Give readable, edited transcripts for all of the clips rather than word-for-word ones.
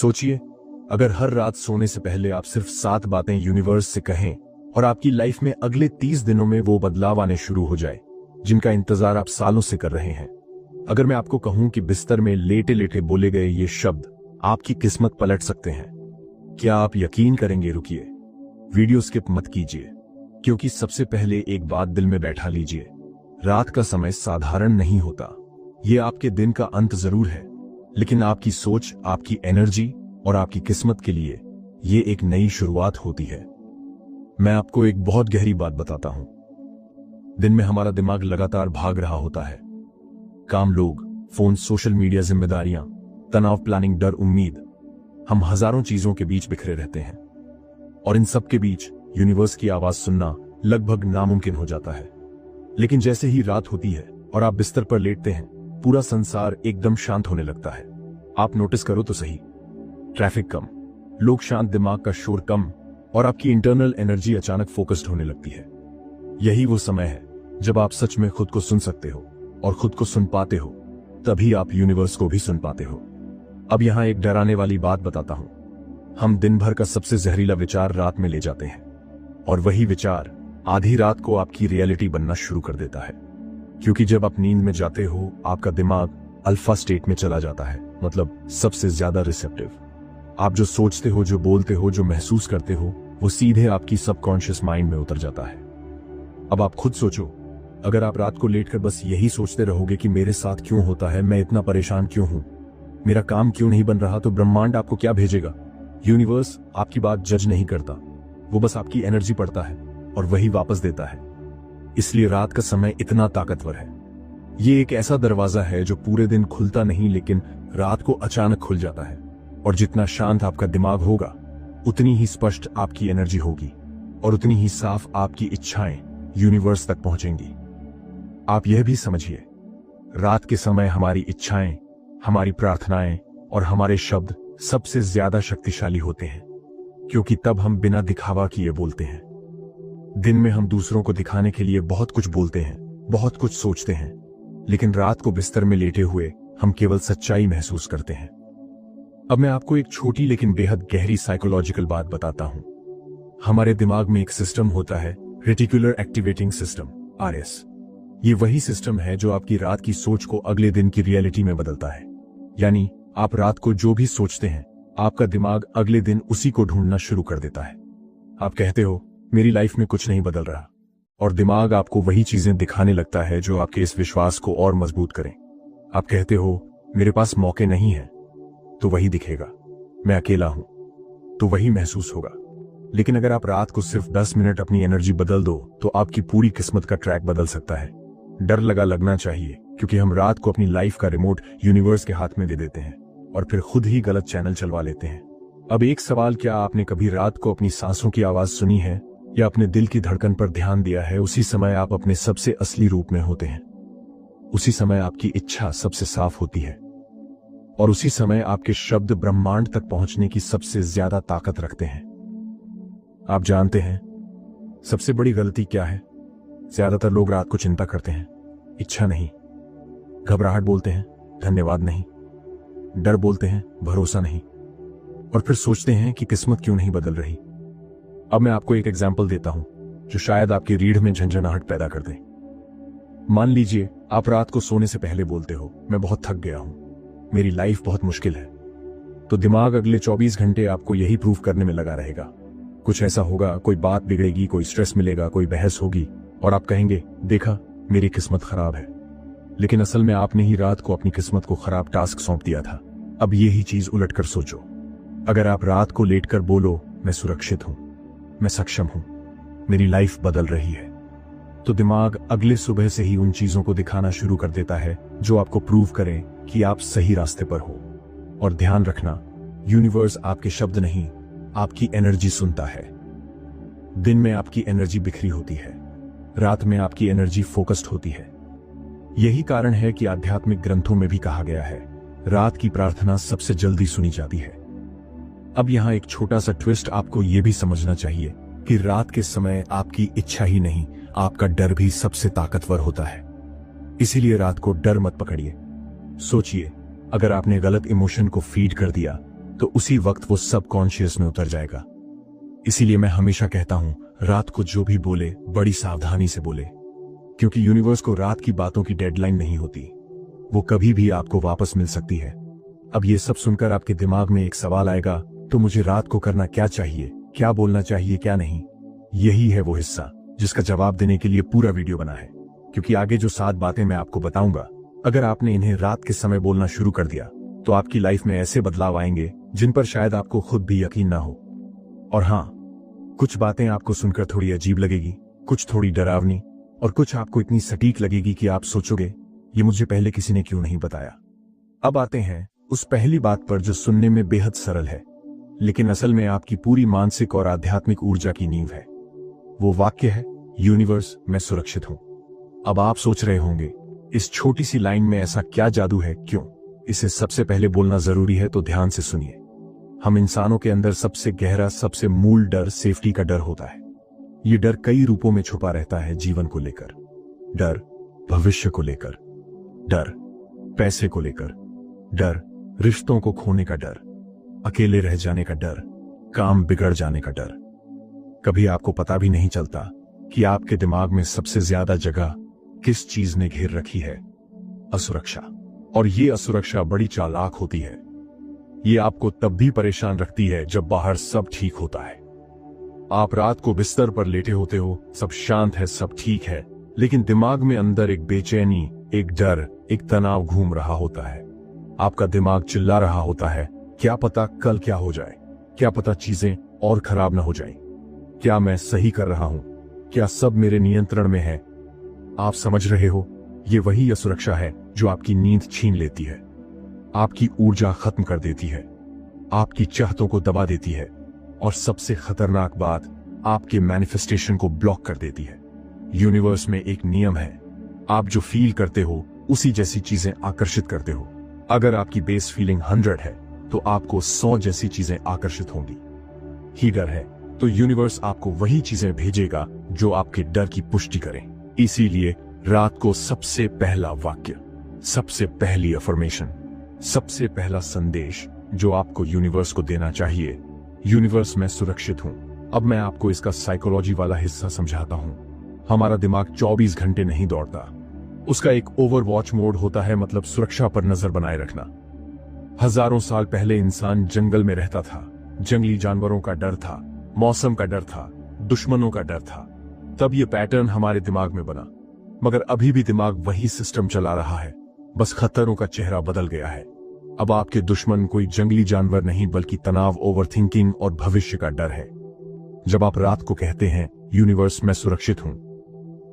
सोचिए, अगर हर रात सोने से पहले आप सिर्फ 7 बातें यूनिवर्स से कहें और आपकी लाइफ में अगले 30 दिनों में वो बदलाव आने शुरू हो जाए जिनका इंतजार आप सालों से कर रहे हैं। अगर मैं आपको कहूं कि बिस्तर में लेटे लेटे बोले गए ये शब्द आपकी किस्मत पलट सकते हैं, क्या आप यकीन करेंगे? रुकिए, वीडियो स्किप मत कीजिए, क्योंकि सबसे पहले एक बात दिल में बैठा लीजिए। रात का समय साधारण नहीं होता। ये आपके दिन का अंत जरूर है, लेकिन आपकी सोच, आपकी एनर्जी और आपकी किस्मत के लिए ये एक नई शुरुआत होती है। मैं आपको एक बहुत गहरी बात बताता हूं। दिन में हमारा दिमाग लगातार भाग रहा होता है। काम, लोग, फोन, सोशल मीडिया, जिम्मेदारियां, तनाव, प्लानिंग, डर, उम्मीद। हम हजारों चीजों के बीच बिखरे रहते हैं और इन सब के बीच यूनिवर्स की आवाज सुनना लगभग नामुमकिन हो जाता है। लेकिन जैसे ही रात होती है और आप बिस्तर पर लेटते हैं, पूरा संसार एकदम शांत होने लगता है। आप नोटिस करो तो सही, ट्रैफिक कम, लोग शांत, दिमाग का शोर कम और आपकी इंटरनल एनर्जी अचानक फोकस्ड होने लगती है। यही वो समय है जब आप सच में खुद को सुन सकते हो, और खुद को सुन पाते हो तभी आप यूनिवर्स को भी सुन पाते हो। अब यहां एक डराने वाली बात बताता हूं। हम दिन भर का सबसे जहरीला विचार रात में ले जाते हैं, और वही विचार आधी रात को आपकी रियलिटी बनना शुरू कर देता है। क्योंकि जब आप नींद में जाते हो, आपका दिमाग अल्फा स्टेट में चला जाता है, मतलब सबसे ज्यादा रिसेप्टिव। आप जो सोचते हो, जो बोलते हो, जो महसूस करते हो, वो सीधे आपकी सबकॉन्शियस माइंड में उतर जाता है। अब आप खुद सोचो, अगर आप रात को लेटकर बस यही सोचते रहोगे कि मेरे साथ क्यों होता है, मैं इतना परेशान क्यों हूं, मेरा काम क्यों नहीं बन रहा, तो ब्रह्मांड आपको क्या भेजेगा? यूनिवर्स आपकी बात जज नहीं करता, वो बस आपकी एनर्जी पढ़ता है और वही वापस देता है। इसलिए रात का समय इतना ताकतवर है। ये एक ऐसा दरवाजा है जो पूरे दिन खुलता नहीं, लेकिन रात को अचानक खुल जाता है। और जितना शांत आपका दिमाग होगा, उतनी ही स्पष्ट आपकी एनर्जी होगी और उतनी ही साफ आपकी इच्छाएं यूनिवर्स तक पहुंचेंगी। आप यह भी समझिए, रात के समय हमारी इच्छाएं, हमारी प्रार्थनाएं और हमारे शब्द सबसे ज्यादा शक्तिशाली होते हैं, क्योंकि तब हम बिना दिखावा किए बोलते हैं। दिन में हम दूसरों को दिखाने के लिए बहुत कुछ बोलते हैं, बहुत कुछ सोचते हैं, लेकिन रात को बिस्तर में लेटे हुए हम केवल सच्चाई महसूस करते हैं। अब मैं आपको एक छोटी लेकिन बेहद गहरी साइकोलॉजिकल बात बताता हूं। हमारे दिमाग में एक सिस्टम होता है, रेटिकुलर एक्टिवेटिंग सिस्टम, RS। ये वही सिस्टम है जो आपकी रात की सोच को अगले दिन की रियलिटी में बदलता है। यानी आप रात को जो भी सोचते हैं, आपका दिमाग अगले दिन उसी को ढूंढना शुरू कर देता है। आप कहते हो, मेरी लाइफ में कुछ नहीं बदल रहा, और दिमाग आपको वही चीजें दिखाने लगता है जो आपके इस विश्वास को और मजबूत करें। आप कहते हो, मेरे पास मौके नहीं है, तो वही दिखेगा। मैं अकेला हूं, तो वही महसूस होगा। लेकिन अगर आप रात को सिर्फ 10 मिनट अपनी एनर्जी बदल दो, तो आपकी पूरी किस्मत का ट्रैक बदल सकता है। डर लगना चाहिए, क्योंकि हम रात को अपनी लाइफ का रिमोट यूनिवर्स के हाथ में दे देते हैं और फिर खुद ही गलत चैनल चलवा लेते हैं। अब एक सवाल, क्या आपने कभी रात को अपनी सांसों की आवाज सुनी है या अपने दिल की धड़कन पर ध्यान दिया है? उसी समय आप अपने सबसे असली रूप में होते हैं। उसी समय आपकी इच्छा सबसे साफ होती है, और उसी समय आपके शब्द ब्रह्मांड तक पहुंचने की सबसे ज्यादा ताकत रखते हैं। आप जानते हैं सबसे बड़ी गलती क्या है? ज्यादातर लोग रात को चिंता करते हैं, इच्छा नहीं। घबराहट बोलते हैं, धन्यवाद नहीं। डर बोलते हैं, भरोसा नहीं। और फिर सोचते हैं कि किस्मत क्यों नहीं बदल रही। अब मैं आपको एक एग्जाम्पल देता हूं जो शायद आपकी रीढ़ में झंझनाहट पैदा कर दे। मान लीजिए आप रात को सोने से पहले बोलते हो, मैं बहुत थक गया हूं, मेरी लाइफ बहुत मुश्किल है। तो दिमाग अगले 24 घंटे आपको यही प्रूफ करने में लगा रहेगा। कुछ ऐसा होगा, कोई बात बिगड़ेगी, कोई स्ट्रेस मिलेगा, कोई बहस होगी, और आप कहेंगे, देखा, मेरी किस्मत खराब है। लेकिन असल में आपने ही रात को अपनी किस्मत को खराब टास्क सौंप दिया था। अब यही चीज उलटकर सोचो, अगर आप रात को लेटकर बोलो, मैं सुरक्षित हूं, मैं सक्षम हूं, मेरी लाइफ बदल रही है, तो दिमाग अगले सुबह से ही उन चीजों को दिखाना शुरू कर देता है जो आपको प्रूव करें कि आप सही रास्ते पर हो। और ध्यान रखना, यूनिवर्स आपके शब्द नहीं, आपकी एनर्जी सुनता है। दिन में आपकी एनर्जी बिखरी होती है, रात में आपकी एनर्जी फोकस्ड होती है। यही कारण है कि आध्यात्मिक ग्रंथों में भी कहा गया है, रात की प्रार्थना सबसे जल्दी सुनी जाती है। अब यहां एक छोटा सा ट्विस्ट, आपको यह भी समझना चाहिए कि रात के समय आपकी इच्छा ही नहीं, आपका डर भी सबसे ताकतवर होता है। इसीलिए रात को डर मत पकड़िए। सोचिए, अगर आपने गलत इमोशन को फीड कर दिया तो उसी वक्त वो सबकॉन्शियस में उतर जाएगा। इसीलिए मैं हमेशा कहता हूं, रात को जो भी बोले बड़ी सावधानी से बोले, क्योंकि यूनिवर्स को रात की बातों की डेडलाइन नहीं होती, वो कभी भी आपको वापस मिल सकती है। अब ये सब सुनकर आपके दिमाग में एक सवाल आएगा, तो मुझे रात को करना क्या चाहिए, क्या बोलना चाहिए, क्या नहीं। यही है वो हिस्सा जिसका जवाब देने के लिए पूरा वीडियो बना है, क्योंकि आगे जो 7 बातें मैं आपको बताऊंगा, अगर आपने इन्हें रात के समय बोलना शुरू कर दिया तो आपकी लाइफ में ऐसे बदलाव आएंगे जिन पर शायद आपको खुद भी यकीन ना हो। और हाँ, कुछ बातें आपको सुनकर थोड़ी अजीब लगेगी, कुछ थोड़ी डरावनी, और कुछ आपको इतनी सटीक लगेगी कि आप सोचोगे ये मुझे पहले किसी ने क्यों नहीं बताया। अब आते हैं उस पहली बात पर जो सुनने में बेहद सरल है, लेकिन असल में आपकी पूरी मानसिक और आध्यात्मिक ऊर्जा की नींव है। वो वाक्य है, यूनिवर्स मैं सुरक्षित हूं। अब आप सोच रहे होंगे, इस छोटी सी लाइन में ऐसा क्या जादू है, क्यों इसे सबसे पहले बोलना जरूरी है? तो ध्यान से सुनिए। हम इंसानों के अंदर सबसे गहरा, सबसे मूल डर सेफ्टी का डर होता है। ये डर कई रूपों में छुपा रहता है। जीवन को लेकर डर, भविष्य को लेकर डर, पैसे को लेकर डर, रिश्तों को खोने का डर, अकेले रह जाने का डर, काम बिगड़ जाने का डर। कभी आपको पता भी नहीं चलता कि आपके दिमाग में सबसे ज्यादा जगह किस चीज ने घेर रखी है? असुरक्षा। और ये असुरक्षा बड़ी चालाक होती है। ये आपको तब भी परेशान रखती है जब बाहर सब ठीक होता है। आप रात को बिस्तर पर लेटे होते हो, सब शांत है, सब ठीक है, लेकिन दिमाग में अंदर एक बेचैनी, एक डर, एक तनाव घूम रहा होता है। आपका दिमाग चिल्ला रहा होता है, क्या पता कल क्या हो जाए, क्या पता चीजें और खराब ना हो जाएं, क्या मैं सही कर रहा हूं, क्या सब मेरे नियंत्रण में है। आप समझ रहे हो, ये वही असुरक्षा है जो आपकी नींद छीन लेती है, आपकी ऊर्जा खत्म कर देती है, आपकी चाहतों को दबा देती है, और सबसे खतरनाक बात, आपके मैनिफेस्टेशन को ब्लॉक कर देती है। यूनिवर्स में एक नियम है, आप जो फील करते हो उसी जैसी चीजें आकर्षित करते हो। अगर आपकी बेस फीलिंग 100 है तो आपको 100 जैसी चीजें आकर्षित होंगी। ही डर है तो यूनिवर्स आपको वही चीजें भेजेगा जो आपके डर की पुष्टि करें। इसीलिए रात को सबसे पहला वाक्य, सबसे पहली अफर्मेशन, सबसे पहला संदेश जो आपको यूनिवर्स को देना चाहिए, यूनिवर्स मैं सुरक्षित हूं। अब मैं आपको इसका साइकोलॉजी वाला हिस्सा समझाता हूं। हमारा दिमाग 24 घंटे नहीं दौड़ता, उसका एक ओवरवॉच मोड होता है, मतलब सुरक्षा पर नजर बनाए रखना। हजारों साल पहले इंसान जंगल में रहता था, जंगली जानवरों का डर था, मौसम का डर था, दुश्मनों का डर था। तब ये पैटर्न हमारे दिमाग में बना। मगर अभी भी दिमाग वही सिस्टम चला रहा है, बस खतरों का चेहरा बदल गया है। अब आपके दुश्मन कोई जंगली जानवर नहीं, बल्कि तनाव, ओवरथिंकिंग और भविष्य का डर है। जब आप रात को कहते हैं यूनिवर्स मैं सुरक्षित हूं,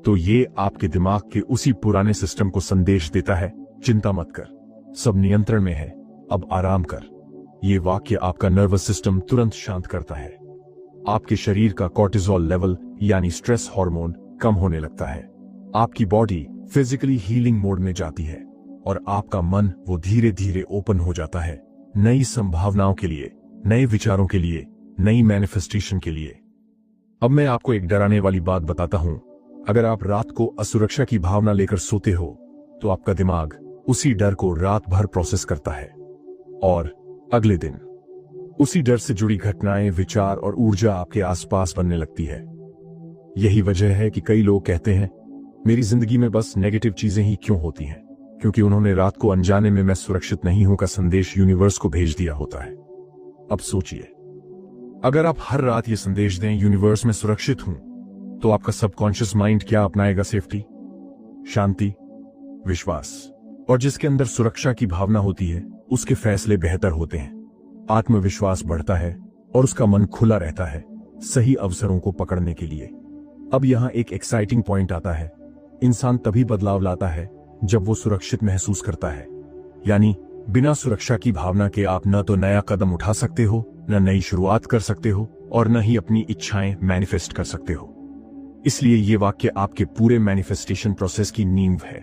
तो ये आपके दिमाग के उसी पुराने सिस्टम को संदेश देता है, चिंता मत कर, सब नियंत्रण में है, अब आराम कर। ये वाक्य आपका नर्वस सिस्टम तुरंत शांत करता है। आपके शरीर का कॉर्टिसोल लेवल यानी स्ट्रेस हार्मोन कम होने लगता है। आपकी बॉडी फिजिकली हीलिंग मोड में जाती है और आपका मन वो धीरे धीरे ओपन हो जाता है नई संभावनाओं के लिए, नए विचारों के लिए, नई मैनिफेस्टेशन के लिए। अब मैं आपको एक डराने वाली बात बताता हूं। अगर आप रात को असुरक्षा की भावना लेकर सोते हो तो आपका दिमाग उसी डर को रात भर प्रोसेस करता है और अगले दिन उसी डर से जुड़ी घटनाएं, विचार और ऊर्जा आपके आसपास बनने लगती है। यही वजह है कि कई लोग कहते हैं मेरी जिंदगी में बस नेगेटिव चीजें ही क्यों होती हैं, क्योंकि उन्होंने रात को अनजाने में मैं सुरक्षित नहीं हूं का संदेश यूनिवर्स को भेज दिया होता है। अब सोचिए, अगर आप हर रात ये संदेश दें यूनिवर्स में सुरक्षित हूं, तो आपका सबकॉन्शियस माइंड क्या अपनाएगा? सेफ्टी, शांति, विश्वास। और जिसके अंदर सुरक्षा की भावना होती है उसके फैसले बेहतर होते हैं, आत्मविश्वास बढ़ता है और उसका मन खुला रहता है सही अवसरों को पकड़ने के लिए। अब यहां एक एक्साइटिंग पॉइंट आता है। इंसान तभी बदलाव लाता है जब वो सुरक्षित महसूस करता है। यानी बिना सुरक्षा की भावना के आप न तो नया कदम उठा सकते हो, न नई शुरुआत कर सकते हो, और न ही अपनी इच्छाएं मैनिफेस्ट कर सकते हो। इसलिए ये वाक्य आपके पूरे मैनिफेस्टेशन प्रोसेस की नींव है।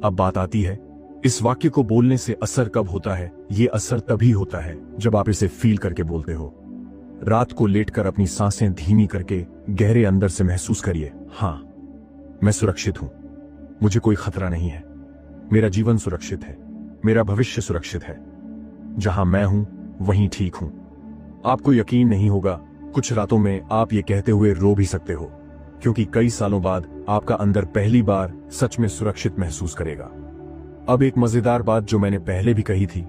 अब बात आती है, इस वाक्य को बोलने से असर कब होता है? ये असर तभी होता है जब आप इसे फील करके बोलते हो। रात को लेटकर अपनी सांसें धीमी करके गहरे अंदर से महसूस करिए, हां मैं सुरक्षित हूं, मुझे कोई खतरा नहीं है, मेरा जीवन सुरक्षित है, मेरा भविष्य सुरक्षित है, जहां मैं हूं वहीं ठीक हूं। आपको यकीन नहीं होगा, कुछ रातों में आप ये कहते हुए रो भी सकते हो, क्योंकि कई सालों बाद आपका अंदर पहली बार सच में सुरक्षित महसूस करेगा। अब एक मजेदार बात जो मैंने पहले भी कही थी,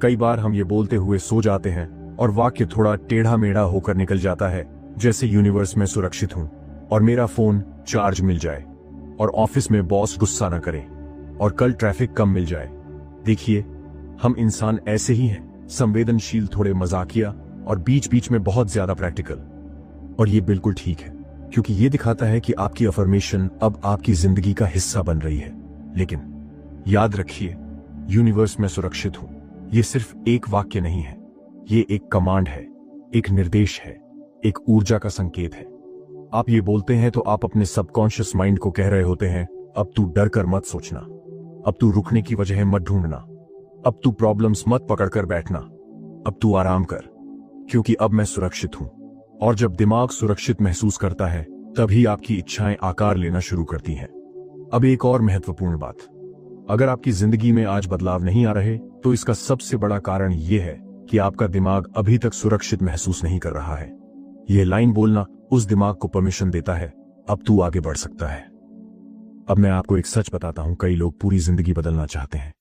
कई बार हम ये बोलते हुए सो जाते हैं और वाक्य थोड़ा टेढ़ा मेढ़ा होकर निकल जाता है, जैसे यूनिवर्स में सुरक्षित हूं और मेरा फोन चार्ज मिल जाए, और ऑफिस में बॉस गुस्सा न करे, और कल ट्रैफिक कम मिल जाए। देखिए, हम इंसान ऐसे ही हैं, संवेदनशील, थोड़े मजाकिया और बीच बीच में बहुत ज्यादा प्रैक्टिकल। और ये बिल्कुल ठीक है, क्योंकि ये दिखाता है कि आपकी अफर्मेशन अब आपकी जिंदगी का हिस्सा बन रही है। लेकिन याद रखिए, यूनिवर्स में सुरक्षित हूं, ये सिर्फ एक वाक्य नहीं है, ये एक कमांड है, एक निर्देश है, एक ऊर्जा का संकेत है। आप ये बोलते हैं तो आप अपने सबकॉन्शियस माइंड को कह रहे होते हैं, अब तू डर कर मत सोचना, अब तू रुकने की वजह मत ढूंढना, अब तू प्रॉब्लम्स मत पकड़ कर बैठना, अब तू आराम कर, क्योंकि अब मैं सुरक्षित हूं। और जब दिमाग सुरक्षित महसूस करता है, तभी आपकी इच्छाएं आकार लेना शुरू करती हैं। अब एक और महत्वपूर्ण बात, अगर आपकी जिंदगी में आज बदलाव नहीं आ रहे, तो इसका सबसे बड़ा कारण यह है कि आपका दिमाग अभी तक सुरक्षित महसूस नहीं कर रहा है। यह लाइन बोलना उस दिमाग को परमिशन देता है, अब तू आगे बढ़ सकता है। अब मैं आपको एक सच बताता हूं, कई लोग पूरी जिंदगी बदलना चाहते हैं,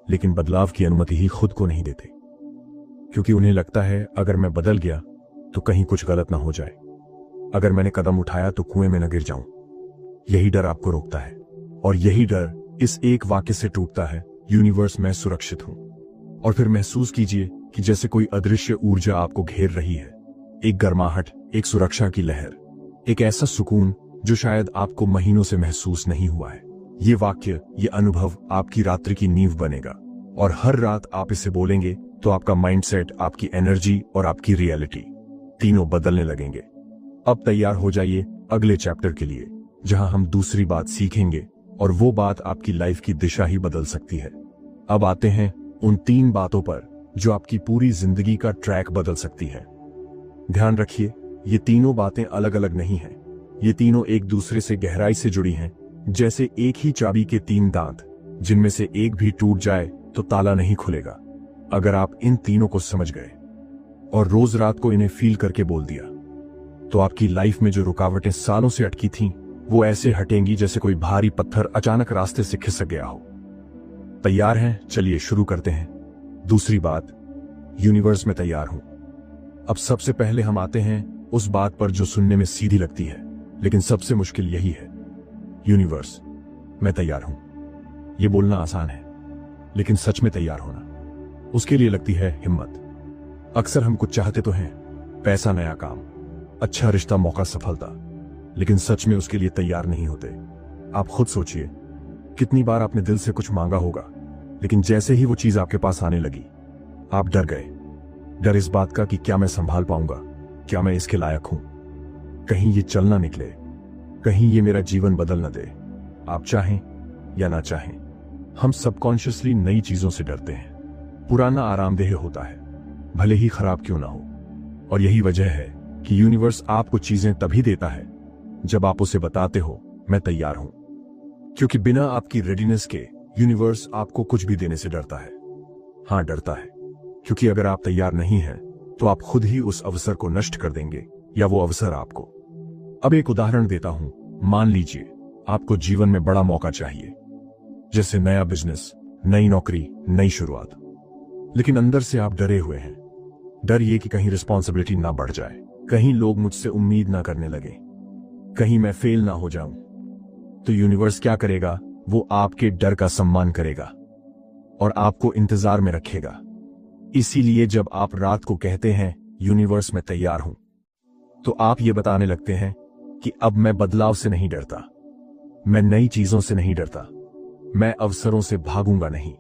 लेकिन बदलाव की अनुमति ही खुद को नहीं देते, क्योंकि उन्हें लगता है अगर मैं बदल गया तो कहीं कुछ गलत ना हो जाए, अगर मैंने कदम उठाया तो कुएं में न गिर जाऊं। यही डर आपको रोकता है, और यही डर इस एक वाक्य से टूटता है, यूनिवर्स में सुरक्षित हूं। और फिर महसूस कीजिए कि जैसे कोई अदृश्य ऊर्जा आपको घेर रही है, एक गर्माहट, एक सुरक्षा की लहर, एक ऐसा सुकून जो शायद आपको महीनों से महसूस नहीं हुआ है। ये वाक्य, ये अनुभव आपकी रात्रि की नींव बनेगा, और हर रात आप इसे बोलेंगे तो आपका माइंडसेट, आपकी एनर्जी और आपकी रियलिटी तीनों बदलने लगेंगे। अब तैयार हो जाइए अगले चैप्टर के लिए, जहां हम दूसरी बात सीखेंगे, और वो बात आपकी लाइफ की दिशा ही बदल सकती है। अब आते हैं उन 3 बातों पर जो आपकी पूरी जिंदगी का ट्रैक बदल सकती है। ध्यान रखिए, ये तीनों बातें अलग अलग नहीं हैं, ये तीनों एक दूसरे से गहराई से जुड़ी हैं, जैसे एक ही चाबी के 3 दांत, जिनमें से एक भी टूट जाए तो ताला नहीं खुलेगा। अगर आप इन तीनों को समझ गए और रोज रात को इन्हें फील करके बोल दिया, तो आपकी लाइफ में जो रुकावटें सालों से अटकी थीं, वो ऐसे हटेंगी जैसे कोई भारी पत्थर अचानक रास्ते से खिसक गया हो। तैयार हैं? चलिए शुरू करते हैं। दूसरी बात, यूनिवर्स में तैयार हूं। अब सबसे पहले हम आते हैं उस बात पर जो सुनने में सीधी लगती है, लेकिन सबसे मुश्किल यही है। यूनिवर्स, मैं तैयार हूं। यह बोलना आसान है, लेकिन सच में तैयार होना, उसके लिए लगती है हिम्मत। अक्सर हम कुछ चाहते तो हैं, पैसा, नया काम, अच्छा रिश्ता, मौका, सफलता, लेकिन सच में उसके लिए तैयार नहीं होते। आप खुद सोचिए, कितनी बार आपने दिल से कुछ मांगा होगा, लेकिन जैसे ही वो चीज आपके पास आने लगी, आप डर गए। डर इस बात का कि क्या मैं संभाल पाऊंगा, क्या मैं इसके लायक हूं, कहीं ये चल ना निकले, कहीं ये मेरा जीवन बदल न दे। आप चाहें या ना चाहें, हम सबकॉन्शियसली नई चीजों से डरते हैं। पुराना आरामदेह होता है, भले ही खराब क्यों ना हो। और यही वजह है कि यूनिवर्स आपको चीजें तभी देता है जब आप उसे बताते हो, मैं तैयार हूं। क्योंकि बिना आपकी रेडीनेस के यूनिवर्स आपको कुछ भी देने से डरता है। हां, डरता है, क्योंकि अगर आप तैयार नहीं हैं, तो आप खुद ही उस अवसर को नष्ट कर देंगे, या वो अवसर आपको। अब एक उदाहरण देता हूं। मान लीजिए आपको जीवन में बड़ा मौका चाहिए, जैसे नया बिजनेस, नई नौकरी, नई शुरुआत, लेकिन अंदर से आप डरे हुए हैं। डर ये कि कहीं रिस्पॉन्सिबिलिटी ना बढ़ जाए, कहीं लोग मुझसे उम्मीद ना करने लगे, कहीं मैं फेल ना हो जाऊं। तो यूनिवर्स क्या करेगा? वो आपके डर का सम्मान करेगा और आपको इंतजार में रखेगा। इसीलिए जब आप रात को कहते हैं, यूनिवर्स में तैयार हूं, तो आप ये बताने लगते हैं कि अब मैं बदलाव से नहीं डरता, मैं नई चीजों से नहीं डरता, मैं अवसरों से भागूंगा नहीं,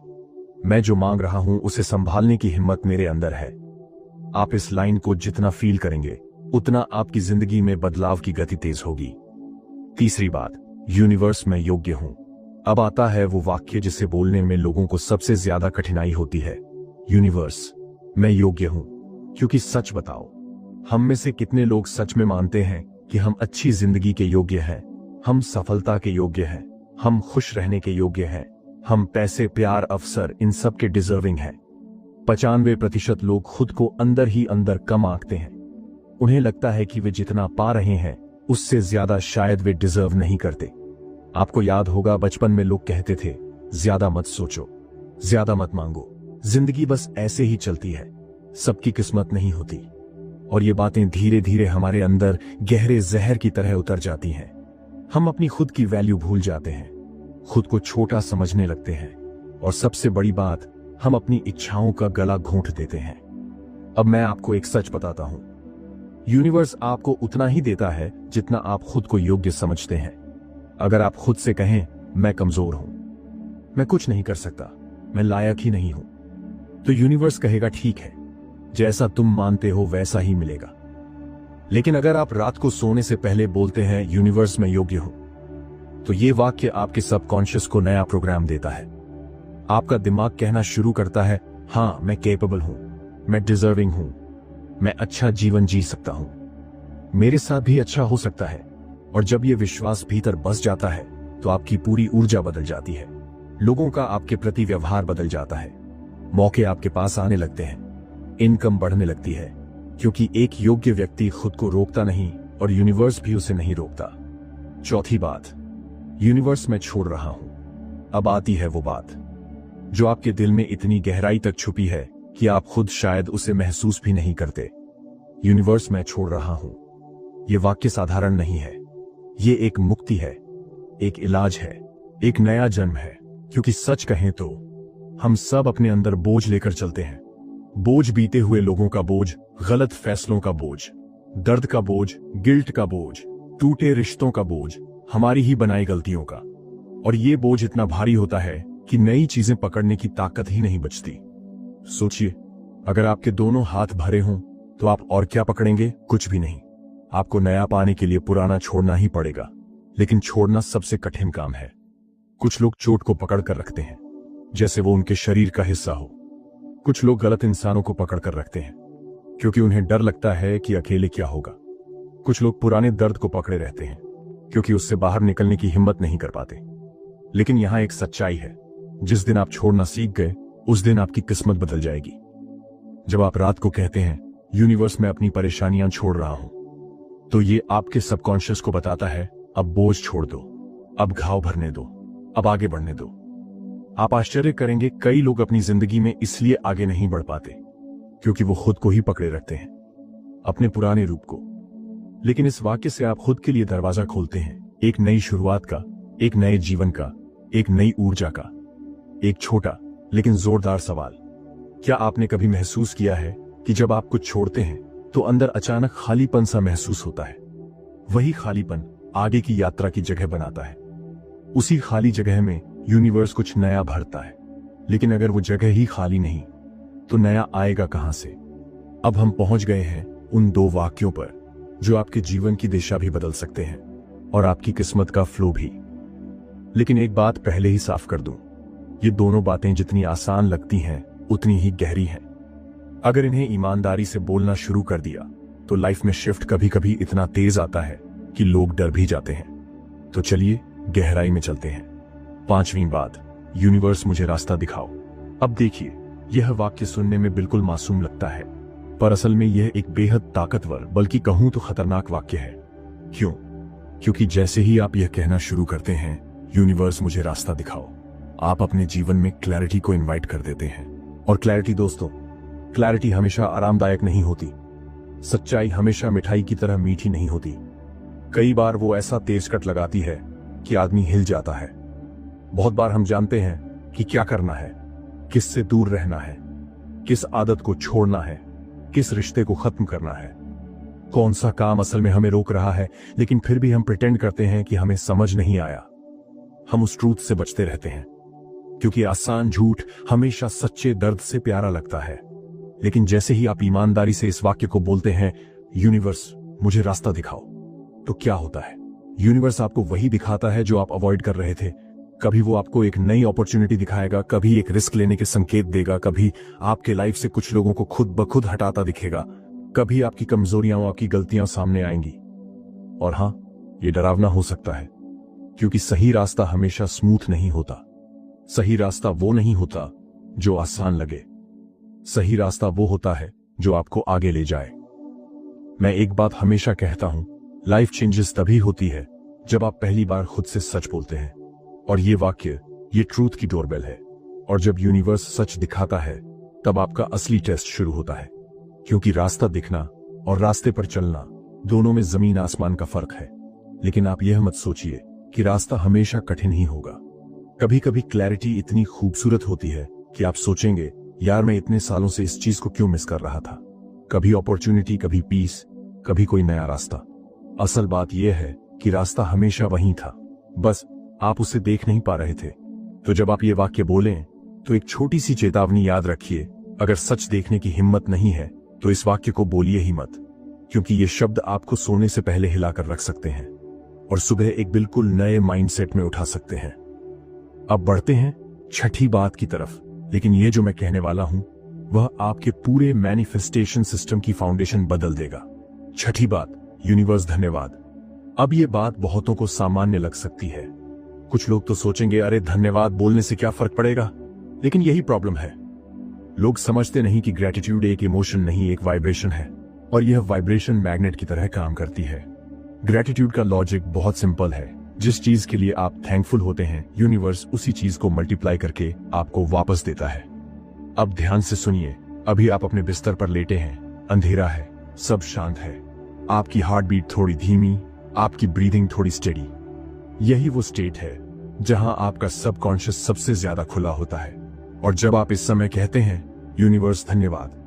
मैं जो मांग रहा हूं उसे संभालने की हिम्मत मेरे अंदर है। आप इस लाइन को जितना फील करेंगे, उतना आपकी जिंदगी में बदलाव की गति तेज होगी। तीसरी बात, यूनिवर्स में योग्य हूं। अब आता है वो वाक्य जिसे बोलने में लोगों को सबसे ज्यादा कठिनाई होती है। यूनिवर्स, मैं योग्य हूं। क्योंकि सच बताओ, हम में से कितने लोग सच में मानते हैं कि हम अच्छी जिंदगी के योग्य हैं, हम सफलता के योग्य हैं, हम खुश रहने के योग्य हैं, हम पैसे, प्यार, अवसर, इन सब के डिजर्विंग हैं। 95% लोग खुद को अंदर ही अंदर कम आंकते हैं। उन्हें लगता है कि वे जितना पा रहे हैं उससे ज्यादा शायद वे डिजर्व नहीं करते। आपको याद होगा बचपन में लोग कहते थे, ज्यादा मत सोचो, ज्यादा मत मांगो, जिंदगी बस ऐसे ही चलती है, सबकी किस्मत नहीं होती। और ये बातें धीरे धीरे हमारे अंदर गहरे जहर की तरह उतर जाती हैं। हम अपनी खुद की वैल्यू भूल जाते हैं, खुद को छोटा समझने लगते हैं, और सबसे बड़ी बात, हम अपनी इच्छाओं का गला घोंट देते हैं। अब मैं आपको एक सच बताता हूं, यूनिवर्स आपको उतना ही देता है जितना आप खुद को योग्य समझते हैं। अगर आप खुद से कहें, मैं कमजोर हूं, मैं कुछ नहीं कर सकता, मैं लायक ही नहीं हूं, तो यूनिवर्स कहेगा ठीक है, जैसा तुम मानते हो वैसा ही मिलेगा। लेकिन अगर आप रात को सोने से पहले बोलते हैं, यूनिवर्स मैं योग्य हूं, तो ये वाक्य आपके सबकॉन्शियस को नया प्रोग्राम देता है। आपका दिमाग कहना शुरू करता है, हां मैं कैपेबल हूं, मैं डिजर्विंग हूं, मैं अच्छा जीवन जी सकता हूं, मेरे साथ भी अच्छा हो सकता है। और जब यह विश्वास भीतर बस जाता है तो आपकी पूरी ऊर्जा बदल जाती है, लोगों का आपके प्रति व्यवहार बदल जाता है, मौके आपके पास आने लगते हैं, इनकम बढ़ने लगती है, क्योंकि एक योग्य व्यक्ति खुद को रोकता नहीं और यूनिवर्स भी उसे नहीं रोकता। चौथी बात, यूनिवर्स मैं छोड़ रहा हूं। अब आती है वो बात जो आपके दिल में इतनी गहराई तक छुपी है कि आप खुद शायद उसे महसूस भी नहीं करते। यूनिवर्स मैं छोड़ रहा हूं, यह वाक्य साधारण नहीं है, ये एक मुक्ति है, एक इलाज है, एक नया जन्म है। क्योंकि सच कहें तो हम सब अपने अंदर बोझ लेकर चलते हैं, बोझ बीते हुए लोगों का बोझ, गलत फैसलों का बोझ, दर्द का बोझ, गिल्ट का बोझ, टूटे रिश्तों का बोझ, हमारी ही बनाई गलतियों का। और ये बोझ इतना भारी होता है कि नई चीजें पकड़ने की ताकत ही नहीं बचती। सोचिए, अगर आपके दोनों हाथ भरे हों तो आप और क्या पकड़ेंगे? कुछ भी नहीं। आपको नया पाने के लिए पुराना छोड़ना ही पड़ेगा, लेकिन छोड़ना सबसे कठिन काम है। कुछ लोग चोट को पकड़ कर रखते हैं जैसे वो उनके शरीर का हिस्सा हो। कुछ लोग गलत इंसानों को पकड़ कर रखते हैं क्योंकि उन्हें डर लगता है कि अकेले क्या होगा। कुछ लोग पुराने दर्द को पकड़े रहते हैं क्योंकि उससे बाहर निकलने की हिम्मत नहीं कर पाते। लेकिन यहां एक सच्चाई है, जिस दिन आप छोड़ना सीख गए उस दिन आपकी किस्मत बदल जाएगी। जब आप रात को कहते हैं, यूनिवर्स में अपनी परेशानियां छोड़ रहा हूं, तो ये आपके सबकॉन्शियस को बताता है, अब बोझ छोड़ दो, अब घाव भरने दो, अब आगे बढ़ने दो। आप आश्चर्य करेंगे, कई लोग अपनी जिंदगी में इसलिए आगे नहीं बढ़ पाते क्योंकि वो खुद को ही पकड़े रखते हैं, अपने पुराने रूप को। लेकिन इस वाक्य से आप खुद के लिए दरवाजा खोलते हैं, एक नई शुरुआत का, एक नए जीवन का, एक नई ऊर्जा का। एक छोटा लेकिन जोरदार सवाल, क्या आपने कभी महसूस किया है कि जब आप कुछ छोड़ते हैं तो अंदर अचानक खालीपन सा महसूस होता है? वही खालीपन आगे की यात्रा की जगह बनाता है। उसी खाली जगह में यूनिवर्स कुछ नया भरता है। लेकिन अगर वो जगह ही खाली नहीं तो नया आएगा कहां से? अब हम पहुंच गए हैं उन दो वाक्यों पर जो आपके जीवन की दिशा भी बदल सकते हैं और आपकी किस्मत का फ्लो भी। लेकिन एक बात पहले ही साफ कर दूं, ये दोनों बातें जितनी आसान लगती हैं उतनी ही गहरी हैं। अगर इन्हें ईमानदारी से बोलना शुरू कर दिया तो लाइफ में शिफ्ट कभी कभी इतना तेज आता है कि लोग डर भी जाते हैं। तो चलिए गहराई में चलते हैं। 5वीं बात, यूनिवर्स मुझे रास्ता दिखाओ। अब देखिए, यह वाक्य सुनने में बिल्कुल मासूम लगता है, पर असल में यह एक बेहद ताकतवर, बल्कि कहूं तो खतरनाक वाक्य है। क्यों? क्योंकि जैसे ही आप यह कहना शुरू करते हैं, यूनिवर्स मुझे रास्ता दिखाओ, आप अपने जीवन में क्लैरिटी को इनवाइट कर देते हैं। और क्लैरिटी दोस्तों, क्लैरिटी हमेशा आरामदायक नहीं होती। सच्चाई हमेशा मिठाई की तरह मीठी नहीं होती। कई बार वो ऐसा तेज कट लगाती है कि आदमी हिल जाता है। बहुत बार हम जानते हैं कि क्या करना है, किससे दूर रहना है, किस आदत को छोड़ना है, किस रिश्ते को खत्म करना है, कौन सा काम असल में हमें रोक रहा है, लेकिन फिर भी हम प्रिटेंड करते हैं कि हमें समझ नहीं आया। हम उस ट्रूथ से बचते रहते हैं क्योंकि आसान झूठ हमेशा सच्चे दर्द से प्यारा लगता है। लेकिन जैसे ही आप ईमानदारी से इस वाक्य को बोलते हैं, यूनिवर्स मुझे रास्ता दिखाओ, तो क्या होता है? यूनिवर्स आपको वही दिखाता है जो आप अवॉइड कर रहे थे। कभी वो आपको एक नई अपॉर्चुनिटी दिखाएगा, कभी एक रिस्क लेने के संकेत देगा, कभी आपके लाइफ से कुछ लोगों को खुद ब खुद हटाता दिखेगा, कभी आपकी कमजोरियां और आपकी गलतियां सामने आएंगी। और हां, ये डरावना हो सकता है क्योंकि सही रास्ता हमेशा स्मूथ नहीं होता। सही रास्ता वो नहीं होता जो आसान लगे। सही रास्ता वो होता है जो आपको आगे ले जाए। मैं एक बात हमेशा कहता हूं, लाइफ चेंजेस तभी होती है जब आप पहली बार खुद से सच बोलते हैं। और ये वाक्य, ये ट्रूथ की डोरबेल है। और जब यूनिवर्स सच दिखाता है तब आपका असली टेस्ट शुरू होता है। क्योंकि रास्ता दिखना और रास्ते पर चलना दोनों में जमीन आसमान का फर्क है। लेकिन आप यह मत सोचिए कि रास्ता हमेशा कठिन ही होगा। कभी कभी क्लैरिटी इतनी खूबसूरत होती है कि आप सोचेंगे, यार मैं इतने सालों से इस चीज को क्यों मिस कर रहा था। कभी अपॉर्चुनिटी, कभी पीस, कभी कोई नया रास्ता। असल बात यह है कि रास्ता हमेशा वहीं था, बस आप उसे देख नहीं पा रहे थे। तो जब आप ये वाक्य बोलें तो एक छोटी सी चेतावनी याद रखिए, अगर सच देखने की हिम्मत नहीं है तो इस वाक्य को बोलिए ही मत। क्योंकि ये शब्द आपको सोने से पहले हिलाकर रख सकते हैं और सुबह एक बिल्कुल नए माइंडसेट में उठा सकते हैं। अब बढ़ते हैं छठी बात की तरफ। लेकिन ये जो मैं कहने वाला हूं वह आपके पूरे मैनिफेस्टेशन सिस्टम की फाउंडेशन बदल देगा। छठी बात, यूनिवर्स धन्यवाद। अब ये बात बहुतों को सामान्य लग सकती है। कुछ लोग तो सोचेंगे, अरे धन्यवाद बोलने से क्या फर्क पड़ेगा। लेकिन यही प्रॉब्लम है, लोग समझते नहीं कि ग्रेटिट्यूड एक इमोशन नहीं, एक वाइब्रेशन है। और यह वाइब्रेशन मैग्नेट की तरह काम करती है। ग्रेटिट्यूड का लॉजिक बहुत सिंपल है, जिस चीज के लिए आप थैंकफुल होते हैं यूनिवर्स उसी चीज को मल्टीप्लाई करके आपको वापस देता है। अब ध्यान से सुनिए, अभी आप अपने बिस्तर पर लेटे हैं, अंधेरा है, सब शांत है, आपकी हार्ट बीट थोड़ी धीमी, आपकी ब्रीदिंग थोड़ी स्टेडी। यही वो स्टेट है जहां आपका सबकॉन्शियस सबसे ज्यादा खुला होता है। और जब आप इस समय कहते हैं यूनिवर्स धन्यवाद,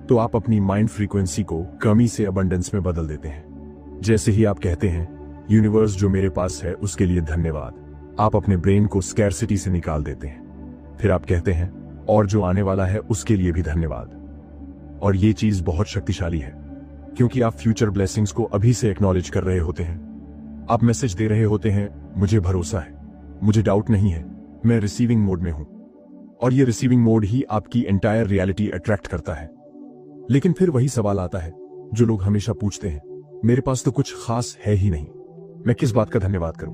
तो आप अपनी माइंड फ्रीक्वेंसी को कमी से अबंडेंस में बदल देते हैं। जैसे ही आप कहते हैं यूनिवर्स जो मेरे पास है उसके लिए धन्यवाद, आप अपने ब्रेन को स्कैरसिटी से निकाल देते हैं। फिर आप कहते हैं और जो आने वाला है उसके लिए भी धन्यवाद। और ये चीज बहुत शक्तिशाली है, क्योंकि आप फ्यूचर ब्लेसिंग्स को अभी से एक्नॉलेज कर रहे होते हैं। आप मैसेज दे रहे होते हैं, मुझे भरोसा है, मुझे डाउट नहीं है, मैं रिसीविंग मोड में हूं। और ये रिसीविंग मोड ही आपकी एंटायर रियलिटी अट्रैक्ट करता है। लेकिन फिर वही सवाल आता है जो लोग हमेशा पूछते हैं, मेरे पास तो कुछ खास है ही नहीं, मैं किस बात का धन्यवाद करूं।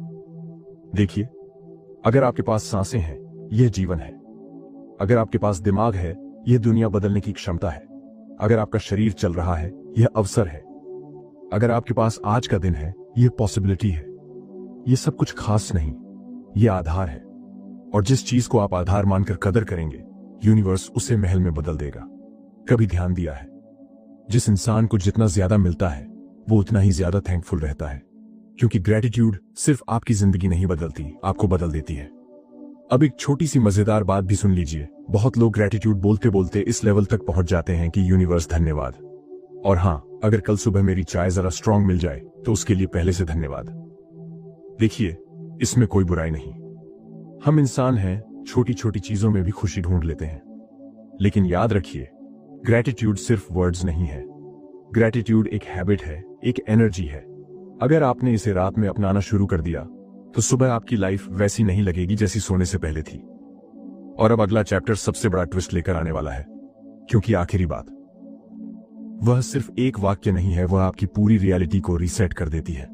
देखिए, अगर आपके पास सांसें हैं, यह जीवन है। अगर आपके पास दिमाग है, यह दुनिया बदलने की क्षमता है। अगर आपका शरीर चल रहा है, यह अवसर है। अगर आपके पास आज का दिन है, यह पॉसिबिलिटी है। यह सब कुछ खास नहीं, यह आधार है। और जिस चीज को आप आधार मानकर कदर करेंगे, यूनिवर्स उसे महल में बदल देगा। कभी ध्यान दिया है, जिस इंसान को जितना ज्यादा मिलता है वो उतना ही ज्यादा थैंकफुल रहता है। क्योंकि ग्रेटिट्यूड सिर्फ आपकी जिंदगी नहीं बदलती, आपको बदल देती है। अब एक छोटी सी मजेदार बात भी सुन लीजिए। बहुत लोग ग्रेटिट्यूड बोलते बोलते इस लेवल तक पहुंच जाते हैं कि यूनिवर्स धन्यवाद, और हां, अगर कल सुबह मेरी चाय जरा स्ट्रांग मिल जाए तो उसके लिए पहले से धन्यवाद। देखिए, इसमें कोई बुराई नहीं। हम इंसान हैं, छोटी छोटी चीजों में भी खुशी ढूंढ लेते हैं। लेकिन याद रखिए, ग्रेटिट्यूड सिर्फ वर्ड्स नहीं है। ग्रेटिट्यूड एक हैबिट है, एक एनर्जी है। अगर आपने इसे रात में अपनाना शुरू कर दिया तो सुबह आपकी लाइफ वैसी नहीं लगेगी जैसी सोने से पहले थी। और अब अगला चैप्टर सबसे बड़ा ट्विस्ट लेकर आने वाला है, क्योंकि आखिरी बात वह सिर्फ एक वाक्य नहीं है, वह आपकी पूरी रियलिटी को रीसेट कर देती है।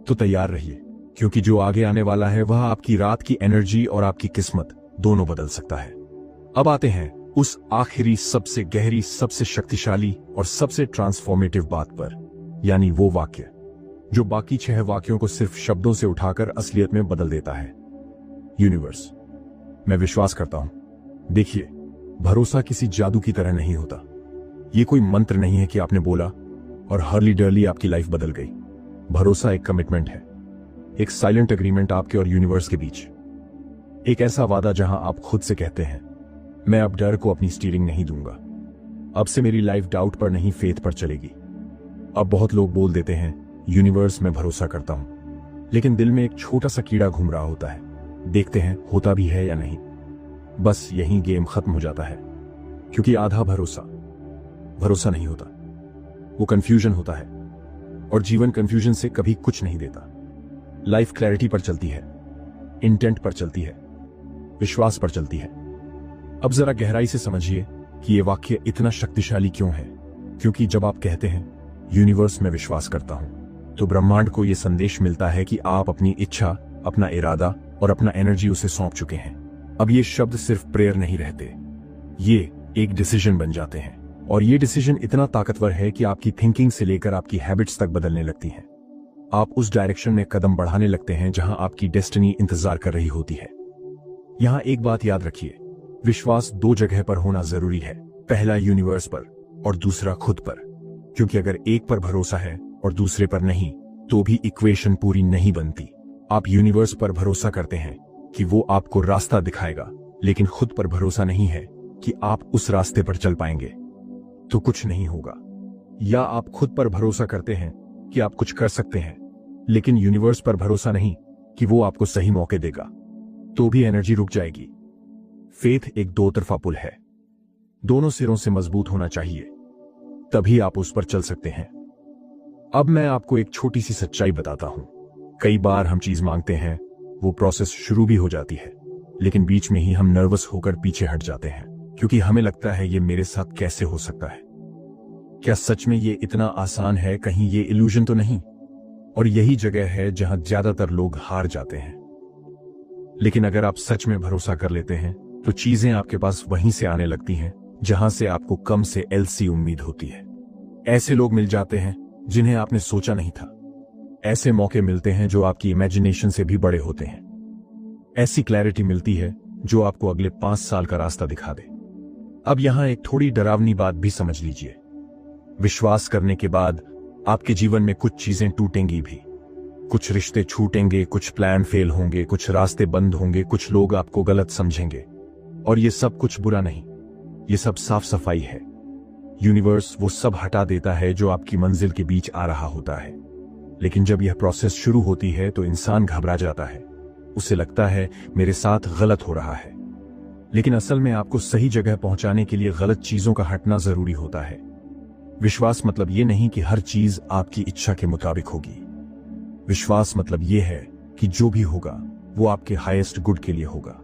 तो तैयार रहिए, क्योंकि जो आगे आने वाला है वह आपकी रात की एनर्जी और आपकी किस्मत दोनों बदल सकता है। अब आते हैं उस आखिरी, सबसे गहरी, सबसे शक्तिशाली और सबसे ट्रांसफॉर्मेटिव बात पर, यानी वो वाक्य जो बाकी 6 वाक्यों को सिर्फ शब्दों से उठाकर असलियत में बदल देता है। यूनिवर्स, मैं विश्वास करता हूं। देखिए, भरोसा किसी जादू की तरह नहीं होता। ये कोई मंत्र नहीं है कि आपने बोला और हर्ली डर्ली आपकी लाइफ बदल गई। भरोसा एक कमिटमेंट है, एक साइलेंट एग्रीमेंट आपके और यूनिवर्स के बीच। एक ऐसा वादा जहां आप खुद से कहते हैं, मैं अब डर को अपनी स्टीयरिंग नहीं दूंगा। अब से मेरी लाइफ डाउट पर नहीं, फेथ पर चलेगी। अब बहुत लोग बोल देते हैं, यूनिवर्स मैं भरोसा करता हूं, लेकिन दिल में एक छोटा सा कीड़ा घूम रहा होता है। देखते हैं होता भी है या नहीं। बस यहीं गेम खत्म हो जाता है, क्योंकि आधा भरोसा नहीं होता, वो कंफ्यूजन होता है। और जीवन कंफ्यूजन से कभी कुछ नहीं देता। लाइफ क्लैरिटी पर चलती है, इंटेंट पर चलती है, विश्वास पर चलती है। अब जरा गहराई से समझिए कि यह वाक्य इतना शक्तिशाली क्यों है। क्योंकि जब आप कहते हैं यूनिवर्स में विश्वास करता हूं, तो ब्रह्मांड को यह संदेश मिलता है कि आप अपनी इच्छा, अपना इरादा और अपना एनर्जी उसे सौंप चुके हैं। अब ये शब्द सिर्फ प्रेयर नहीं रहते, ये एक डिसीजन बन जाते हैं। और ये डिसीजन इतना ताकतवर है कि आपकी थिंकिंग से लेकर आपकी हैबिट्स तक बदलने लगती हैं। आप उस डायरेक्शन में कदम बढ़ाने लगते हैं जहां आपकी डेस्टिनी इंतजार कर रही होती है। यहां एक बात याद रखिए, विश्वास दो जगह पर होना जरूरी है। पहला यूनिवर्स पर और दूसरा खुद पर। क्योंकि अगर एक पर भरोसा है और दूसरे पर नहीं, तो भी इक्वेशन पूरी नहीं बनती। आप यूनिवर्स पर भरोसा करते हैं कि वो आपको रास्ता दिखाएगा, लेकिन खुद पर भरोसा नहीं है कि आप उस रास्ते पर चल पाएंगे, तो कुछ नहीं होगा। या आप खुद पर भरोसा करते हैं कि आप कुछ कर सकते हैं, लेकिन यूनिवर्स पर भरोसा नहीं कि वो आपको सही मौके देगा, तो भी एनर्जी रुक जाएगी। फेथ एक दो तरफा पुल है, दोनों सिरों से मजबूत होना चाहिए, तभी आप उस पर चल सकते हैं। अब मैं आपको एक छोटी सी सच्चाई बताता हूं। कई बार हम चीज मांगते हैं, वो प्रोसेस शुरू भी हो जाती है, लेकिन बीच में ही हम नर्वस होकर पीछे हट जाते हैं, क्योंकि हमें लगता है ये मेरे साथ कैसे हो सकता है, क्या सच में ये इतना आसान है, कहीं ये इल्यूजन तो नहीं। और यही जगह है जहां ज्यादातर लोग हार जाते हैं। लेकिन अगर आप सच में भरोसा कर लेते हैं, तो चीजें आपके पास वहीं से आने लगती हैं जहां से आपको कम से एलसी उम्मीद होती है। ऐसे लोग मिल जाते हैं जिन्हें आपने सोचा नहीं था। ऐसे मौके मिलते हैं जो आपकी इमेजिनेशन से भी बड़े होते हैं। ऐसी क्लैरिटी मिलती है जो आपको अगले 5 साल का रास्ता दिखा दे। अब यहां एक थोड़ी डरावनी बात भी समझ लीजिए। विश्वास करने के बाद आपके जीवन में कुछ चीजें टूटेंगी भी। कुछ रिश्ते छूटेंगे, कुछ प्लान फेल होंगे, कुछ रास्ते बंद होंगे, कुछ लोग आपको गलत समझेंगे। और ये सब कुछ बुरा नहीं, ये सब साफ सफाई है। यूनिवर्स वो सब हटा देता है जो आपकी मंजिल के बीच आ रहा होता है। लेकिन जब यह प्रोसेस शुरू होती है तो इंसान घबरा जाता है। उसे लगता है मेरे साथ गलत हो रहा है। लेकिन असल में आपको सही जगह पहुंचाने के लिए गलत चीजों का हटना जरूरी होता है। विश्वास मतलब ये नहीं कि हर चीज आपकी इच्छा के मुताबिक होगी। विश्वास मतलब ये है कि जो भी होगा वो आपके हाईएस्ट गुड के लिए होगा।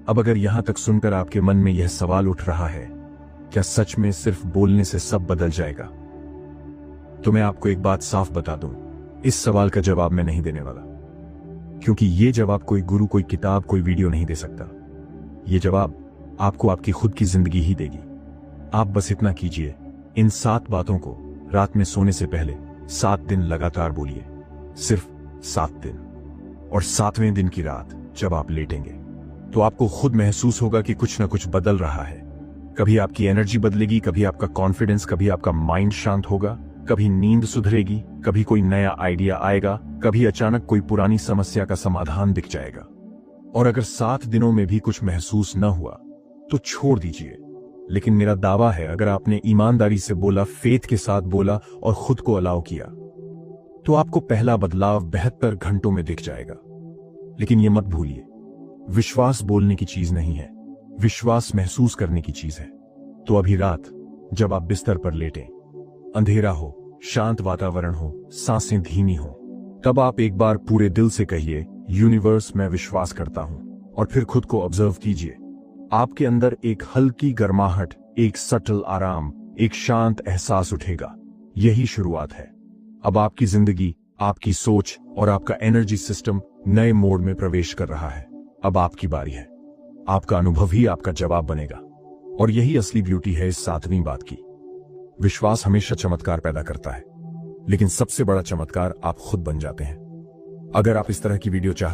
अब अगर यहां तक सुनकर आपके मन में यह सवाल उठ रहा है, क्या सच में सिर्फ बोलने से सब बदल जाएगा? तो मैं आपको एक बात साफ बता दूं, इस सवाल का जवाब मैं नहीं देने वाला। क्योंकि ये जवाब कोई गुरु, कोई किताब, कोई वीडियो नहीं दे सकता। ये जवाब आपको आपकी खुद की जिंदगी ही देगी। आप बस इतना कीजिए, इन 7 बातों को रात में सोने से पहले 7 दिन लगातार बोलिए। सिर्फ 7 दिन। और 7वें दिन की रात जब आप लेटेंगे, तो आपको खुद महसूस होगा कि कुछ ना कुछ बदल रहा है। कभी आपकी एनर्जी बदलेगी, कभी आपका कॉन्फिडेंस, कभी आपका माइंड शांत होगा, कभी नींद सुधरेगी, कभी कोई नया आइडिया आएगा, कभी अचानक कोई पुरानी समस्या का समाधान दिख जाएगा। और अगर 7 दिनों में भी कुछ महसूस न हुआ तो छोड़ दीजिए। लेकिन मेरा दावा है, अगर आपने ईमानदारी से बोला, फेथ के साथ बोला और खुद को अलाउ किया, तो आपको पहला बदलाव 72 घंटों में दिख जाएगा। लेकिन यह मत भूलिए, विश्वास बोलने की चीज नहीं है, विश्वास महसूस करने की चीज है। तो अभी रात जब आप बिस्तर पर लेटें, अंधेरा हो, शांत वातावरण हो, सांसें धीमी हो, तब आप एक बार पूरे दिल से कहिए, यूनिवर्स मैं विश्वास करता हूं। और फिर खुद को ऑब्जर्व कीजिए। आपके अंदर एक हल्की गर्माहट, एक सटल आराम, एक शांत एहसास उठेगा। यही शुरुआत है। अब आपकी जिंदगी, आपकी सोच और आपका एनर्जी सिस्टम नए मोड में प्रवेश कर रहा है। अब आपकी बारी है। आपका अनुभव ही आपका जवाब बनेगा। और यही असली ब्यूटी है इस 7वीं बात की। विश्वास हमेशा चमत्कार पैदा करता है, लेकिन सबसे बड़ा चमत्कार आप खुद बन जाते हैं। अगर आप इस तरह की वीडियो चाहते